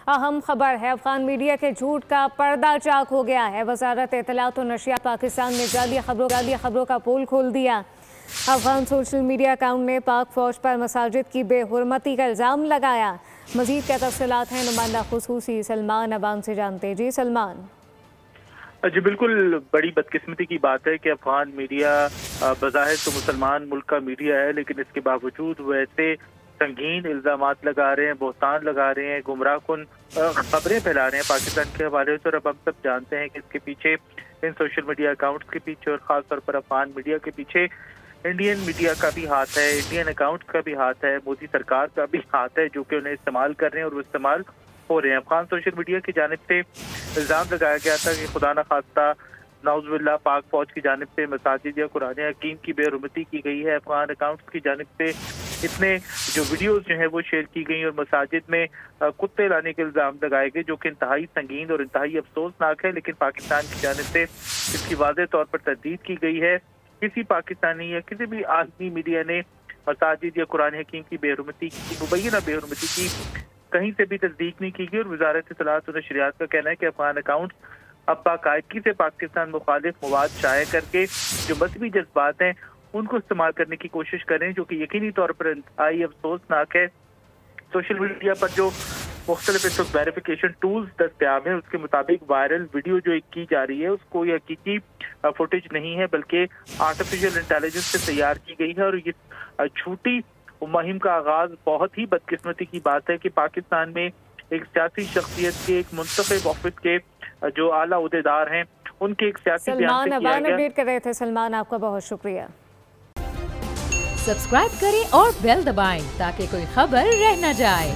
अहम खबर है, अफगान मीडिया के झूठ का पर्दा चाक हो गया है। वजारत इत्तलात और नशियात पाकिस्तान ने जाली खबरों का पोल खोल दिया। अफगान सोशल मीडिया अकाउंट ने पाक फौज पर मसाजिद की बेहुरमती का इल्ज़ाम लगाया। मजीद क्या तफसीलात हैं, नुमाइंदा खुसूसी सलमान अबान से जानते। जी सलमान। जी बिल्कुल, बड़ी बदकिस्मती की बात है कि अफगान मीडिया बज़ाहिर तो मुसलमान मुल्क का मीडिया है, लेकिन इसके बावजूद वो ऐसे संगीन इल्ज़ामात लगा रहे हैं, बोहतान लगा रहे हैं, गुमराह कुन खबरें फैला रहे हैं पाकिस्तान के हवाले से। और अब हम सब जानते हैं कि इसके पीछे, इन सोशल मीडिया अकाउंट्स के पीछे और ख़ासतौर पर अफगान मीडिया के पीछे इंडियन मीडिया का भी हाथ है, इंडियन अकाउंट का भी हाथ है, मोदी सरकार का भी हाथ है, जो कि उन्हें इस्तेमाल कर रहे हैं और वो इस्तेमाल हो रहे हैं। अफगान सोशल मीडिया की जानिब से इल्ज़ाम लगाया गया था कि खुदा न खास्ता नाउज़ुबिल्लाह पाक फौज की जानिब से मसाजिद या कुरान हकीम की बेरुमती की गई है। अफगान अकाउंट्स की जानिब से इतने जो वीडियोस जो है वो शेयर की गई और मसाजिद में कुत्ते लाने के इल्ज़ाम लगाए गए, जो कि इंतहाई संगीन और इंतहाई अफसोसनाक है। लेकिन पाकिस्तान की जानिब से इसकी वाज़ेह तौर पर तरदीद की गई है। किसी पाकिस्तानी या किसी भी आलमी मीडिया ने मसाजिद या कुरान हकीम की बेरुमती की, मुबैना बेरुमती की कहीं से भी तस्दीक नहीं की गई। और वजारत इत्तलात और नशरियात का कहना है कि अफगान अकाउंट अब बाकायदगी से पाकिस्तान मुखालिफ मवाद शाये करके जो मजहबी जज्बात हैं उनको इस्तेमाल करने की कोशिश करें, जो कि यकीनी तौर पर इंतहाई अफसोसनाक है। सोशल मीडिया पर जो मुख्तलिफ इस वक्त वेरिफिकेशन टूल्स दस्तियाब हैं, उसके मुताबिक वायरल वीडियो जो की जा रही है उसको ये हकीकी फुटेज नहीं है, बल्कि आर्टिफिशियल इंटेलिजेंस से तैयार की गई है। और ये झूठी मुहिम का आगाज बहुत ही बदकिस्मती की बात है कि पाकिस्तान में एक सियासी शख्सियत के, एक मुंतखब ऑफिस के जो आला उहदेदार हैं, उनके एक सियासी बयान से किया गया। अपडेट कर रहे थे सलमान, आपका बहुत शुक्रिया। सब्सक्राइब करें और बेल दबाएं ताकि कोई खबर रह न जाए।